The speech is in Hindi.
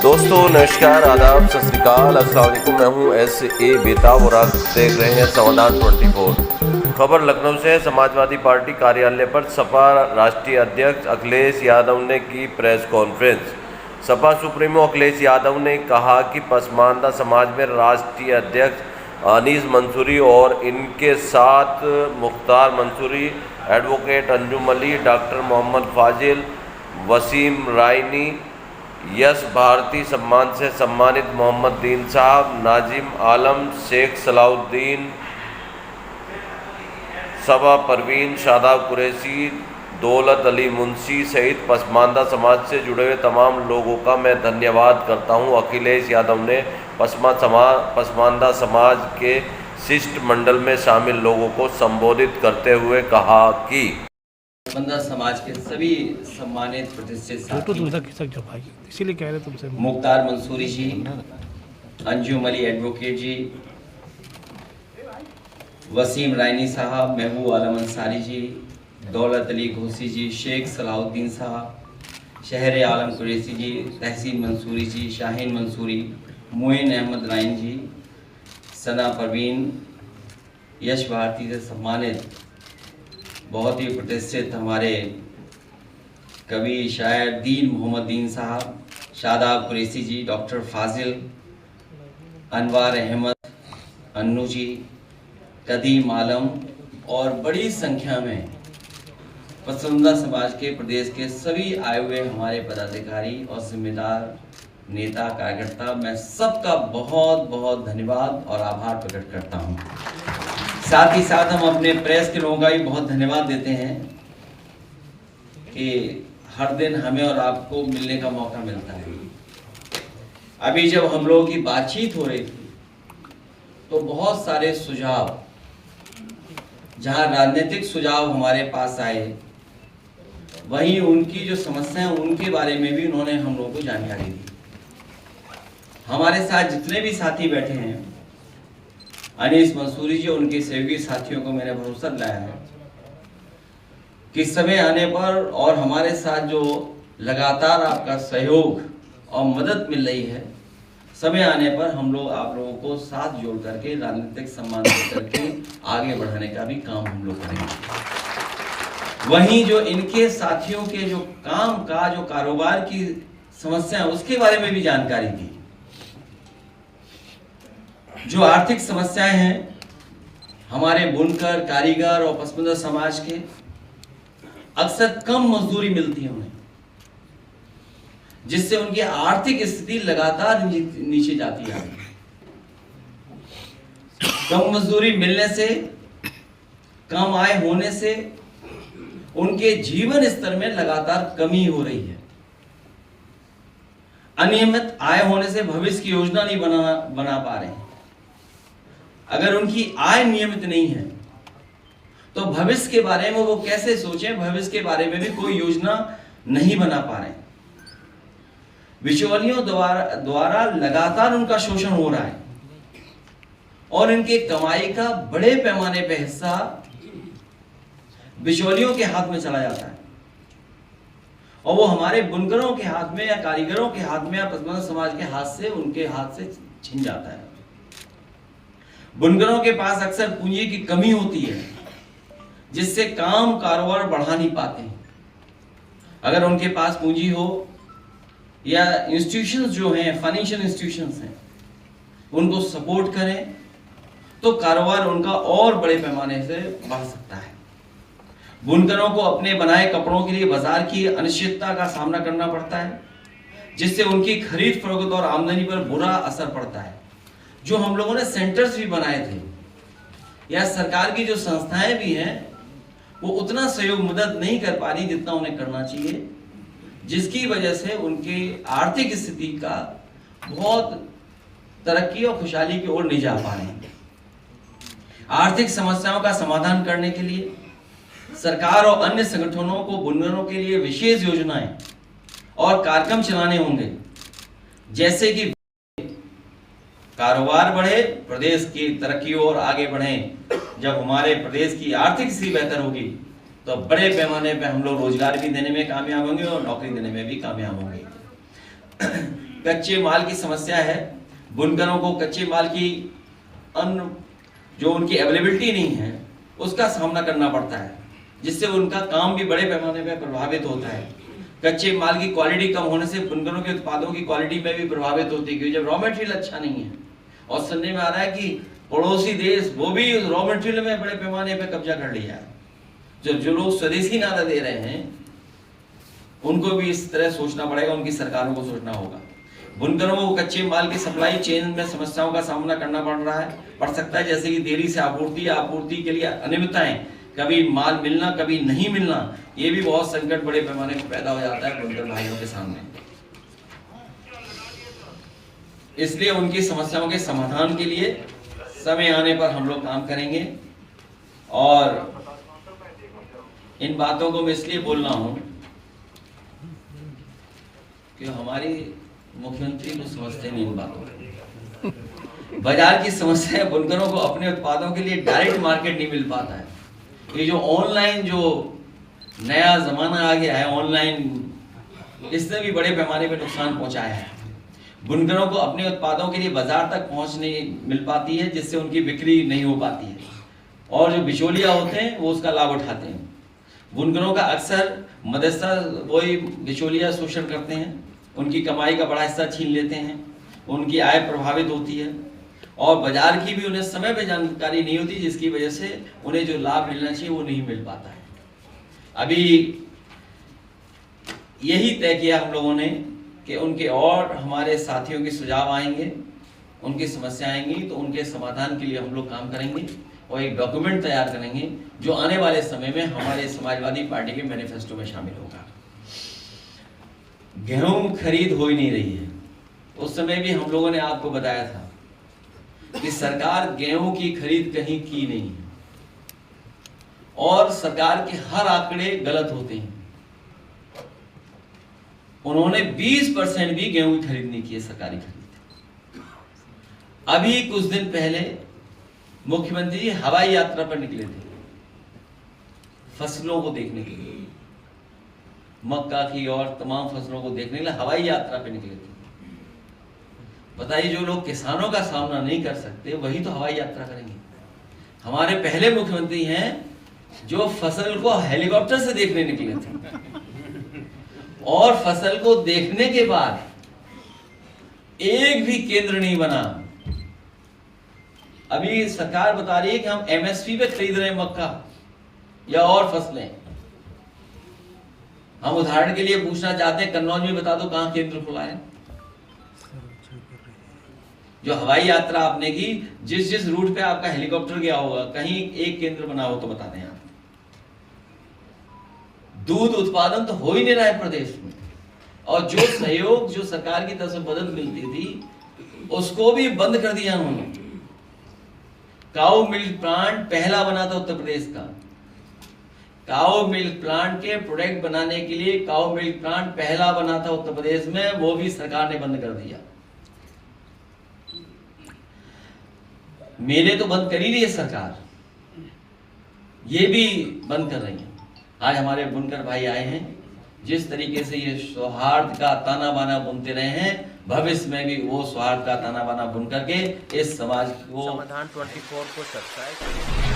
दोस्तों नमस्कार, आदाब, सत श्री अकाल, अस्सलाम वालेकुम। मैं हूं S.A. बेताब और आप देख रहे हैं समाधान 24। खबर लखनऊ से। समाजवादी पार्टी कार्यालय पर सपा राष्ट्रीय अध्यक्ष अखिलेश यादव ने की press conference. Sapa supremo Akhilesh Yadav ने कहा कि पसमानदा समाज में राष्ट्रीय अध्यक्ष अनीस मंसूरी और इनके साथ मुख्तार मंसूरी, एडवोकेट अंजुम अली, डॉक्टर मोहम्मद फाजिल, वसीम रायनी, यश भारती सम्मान से सम्मानित मोहम्मद दीन साहब, नाजिम आलम, शेख सलाउद्दीन, सबा परवीन, शादाब कुरैशी, दौलत अली मुंशी सहित पसमानदा समाज से जुड़े हुए तमाम लोगों का मैं धन्यवाद करता हूं। अखिलेश यादव ने पसमानदा समाज के शिष्टमंडल में शामिल लोगों को संबोधित करते हुए कहा कि पसमानदा समाज के सभी सम्मानित प्रतिष्ठित साथी, इसीलिए कह रहे तुमसे, मुख्तार मंसूरी जी, अंजुम अली एडवोकेट जी, वसीम रायनी साहब, महबूब आलम अंसारी जी, दौलत अली घोसी जी, शेख सलाउद्दीन साहब, शहर आलम कुरैशी जी, तहसीन मंसूरी जी, शाहीन मंसूरी, मोइन अहमद राइन जी, सना परवीन, यश भारती से सम्मानित बहुत ही प्रतिष्ठित हमारे कवि शायर दीन मोहम्मद दीन साहब, शादाब कुरैशी जी, डॉक्टर फाजिल, अनवार अहमद अन्नू जी, कदीम आलम और बड़ी संख्या में पसमानदा समाज के प्रदेश के सभी आए हुए हमारे पदाधिकारी और जिम्मेदार नेता कार्यकर्ता, मैं सबका बहुत बहुत धन्यवाद और आभार प्रकट करता हूं। साथ ही साथ हम अपने प्रेस के लोगों का भी बहुत धन्यवाद देते हैं कि हर दिन हमें और आपको मिलने का मौका मिलता है। अभी जब हम लोगों की बातचीत हो रही थी तो बहुत सारे सुझाव, जहां राजनीतिक सुझाव हमारे पास आए, वहीं उनकी जो समस्याएं उनके बारे में भी उन्होंने हम लोगों को जानकारी दी। हमारे साथ जितने भी साथी बैठे हैं, अनीस मंसूरी जी, उनके सहयोगी साथियों को मैंने भरोसा दिलाया है कि समय आने पर और हमारे साथ जो लगातार आपका सहयोग और मदद मिल रही है, समय आने पर हम लोग आप लोगों को साथ जोड़ करके राजनीतिक सम्मान करके आगे बढ़ाने का भी काम हम लोग करेंगे। वहीं जो इनके साथियों के जो काम का जो कारोबार की समस्या है उसके बारे में भी जानकारी दी। जो आर्थिक समस्याएं हैं हमारे बुनकर, कारीगर और पसमानदा समाज के, अक्सर कम मजदूरी मिलती है उन्हें, जिससे उनकी आर्थिक स्थिति लगातार नीचे जाती है। कम मजदूरी मिलने से, कम आय होने से उनके जीवन स्तर में लगातार कमी हो रही है। अनियमित आय होने से भविष्य की योजना नहीं बना पा रहे हैं। अगर उनकी आय नियमित नहीं है तो भविष्य के बारे में वो कैसे सोचें, भविष्य के बारे में भी कोई योजना नहीं बना पा रहे। बिचौलियों द्वारा लगातार उनका शोषण हो रहा है और इनके कमाई का बड़े पैमाने पर हिस्सा बिचौलियों के हाथ में चला जाता है और वो हमारे बुनकरों के हाथ में या कारीगरों के हाथ में या पसमानदा समाज के हाथ से, उनके हाथ से छिन जाता है। बुनकरों के पास अक्सर पूंजी की कमी होती है, जिससे काम कारोबार बढ़ा नहीं पाते हैं। अगर उनके पास पूंजी हो या इंस्टीट्यूशंस जो हैं, फाइनेंशियल इंस्टीट्यूशंस हैं, उनको सपोर्ट करें तो कारोबार उनका और बड़े पैमाने से बढ़ सकता है। बुनकरों को अपने बनाए कपड़ों के लिए बाजार की अनिश्चितता का सामना करना पड़ता है, जिससे उनकी खरीद फरोख्त और आमदनी पर बुरा असर पड़ता है। जो हम लोगों ने सेंटर्स भी बनाए थे या सरकार की जो संस्थाएं भी हैं, वो उतना सहयोग मदद नहीं कर पा रही जितना उन्हें करना चाहिए, जिसकी वजह से उनके आर्थिक स्थिति का बहुत तरक्की और खुशहाली की ओर नहीं जा पा रहे हैं। आर्थिक समस्याओं का समाधान करने के लिए सरकार और अन्य संगठनों को बुनकरों के लिए विशेष योजनाएं और कार्यक्रम चलाने होंगे, जैसे कि कारोबार बढ़े, प्रदेश की तरक्की और आगे बढ़े। जब हमारे प्रदेश की आर्थिक स्थिति बेहतर होगी तो बड़े पैमाने पे हम लोग रोजगार भी देने में कामयाब होंगे और नौकरी देने में भी कामयाब होंगे। कच्चे माल की समस्या है, बुनकरों को कच्चे माल की अन्न जो उनकी अवेलेबिलिटी नहीं है उसका सामना करना पड़ता है, जिससे उनका काम भी बड़े पैमाने पर प्रभावित होता है। कच्चे माल की क्वालिटी कम होने से बुनकरों के उत्पादों की क्वालिटी में भी प्रभावित होती है, क्योंकि जब रॉ मटेरियल अच्छा नहीं है और सुनने में आ रहा है कि पड़ोसी देश वो भी रॉ मटेरियल में बड़े पैमाने पर कब्जा कर लिया है। जो लोग स्वदेशी नारा दे रहे हैं उनको भी इस तरह सोचना पड़ेगा, उनकी सरकारों को सोचना होगा। बुनकरों को कच्चे माल की सप्लाई चेन में समस्याओं का सामना करना पड़ सकता है, जैसे कि देरी से आपूर्ति के लिए अनियमितताएं, कभी माल मिलना कभी नहीं मिलना, ये भी बहुत संकट बड़े पैमाने पर पैदा हो जाता है बुनकर भाइयों के सामने। इसलिए उनकी समस्याओं के समाधान के लिए समय आने पर हम लोग काम करेंगे। और इन बातों को मैं इसलिए बोल रहा हूं कि हमारी मुख्यमंत्री को समझते नहीं इन बातों को। बाजार की समस्या है, बुनकरों को अपने उत्पादों के लिए डायरेक्ट मार्केट नहीं मिल पाता है। ये जो ऑनलाइन जो नया जमाना आ गया है, ऑनलाइन, इसने भी बड़े पैमाने पर नुकसान पहुंचाया है। बुनकरों को अपने उत्पादों के लिए बाजार तक पहुंच नहीं मिल पाती है, जिससे उनकी बिक्री नहीं हो पाती है और जो बिचौलिया होते हैं वो उसका लाभ उठाते हैं। बुनकरों का अक्सर मदरसा वही बिचौलिया शोषण करते हैं, उनकी कमाई का बड़ा हिस्सा छीन लेते हैं, उनकी आय प्रभावित होती है और बाजार की भी उन्हें समय पे जानकारी नहीं होती, जिसकी वजह से उन्हें जो लाभ मिलना चाहिए वो नहीं मिल पाता है। अभी यही तय किया हम लोगों ने कि उनके और हमारे साथियों के सुझाव आएंगे, उनकी समस्या आएंगी तो उनके समाधान के लिए हम लोग काम करेंगे और एक डॉक्यूमेंट तैयार करेंगे जो आने वाले समय में हमारे समाजवादी पार्टी के मैनिफेस्टो में शामिल होगा। गेहूं खरीद हो ही नहीं रही है, उस समय भी हम लोगों ने आपको बताया था कि सरकार गेहूं की खरीद कहीं की नहीं है और सरकार के हर आंकड़े गलत होते हैं। उन्होंने 20% भी गेहूं की खरीद नहीं की है, सरकारी खरीद। अभी कुछ दिन पहले मुख्यमंत्री जी हवाई यात्रा पर निकले थे फसलों को देखने के लिए, मक्का की और तमाम फसलों को देखने के लिए हवाई यात्रा पर निकले थे। बताइए, जो लोग किसानों का सामना नहीं कर सकते वही तो हवाई यात्रा करेंगे। हमारे पहले मुख्यमंत्री हैं जो फसल को हेलीकॉप्टर से देखने निकले थे और फसल को देखने के बाद एक भी केंद्र नहीं बना। अभी सरकार बता रही है कि हम एमएसपी पे खरीद रहे हैं मक्का या और फसलें। हम उदाहरण के लिए पूछना चाहते हैं, कन्नौज में बता दो कहां केंद्र खुला है। जो हवाई यात्रा आपने की, जिस रूट पे आपका हेलीकॉप्टर गया होगा, कहीं एक केंद्र बना हो तो बता दें आप। दूध उत्पादन तो हो ही नहीं रहा है प्रदेश में और जो सहयोग जो सरकार की तरफ से मदद मिलती थी उसको भी बंद कर दिया उन्होंने। काऊ मिल्क प्लांट पहला बना था उत्तर प्रदेश का। काऊ मिल्क प्लांट के प्रोडक्ट बनाने के लिए काऊ मिल्क प्लांट पहला बना था उत्तर प्रदेश में, वो भी सरकार ने बंद कर दिया। मेले तो बंद कर ही रही है सरकार, ये भी बंद कर रही है। आज हमारे बुनकर भाई आए हैं, जिस तरीके से ये सौहार्द का ताना बाना बुनते रहे हैं, भविष्य में भी वो सौहार्द का ताना बाना बुन करके इस समाज को समाधान 24 को सब्सक्राइब करें।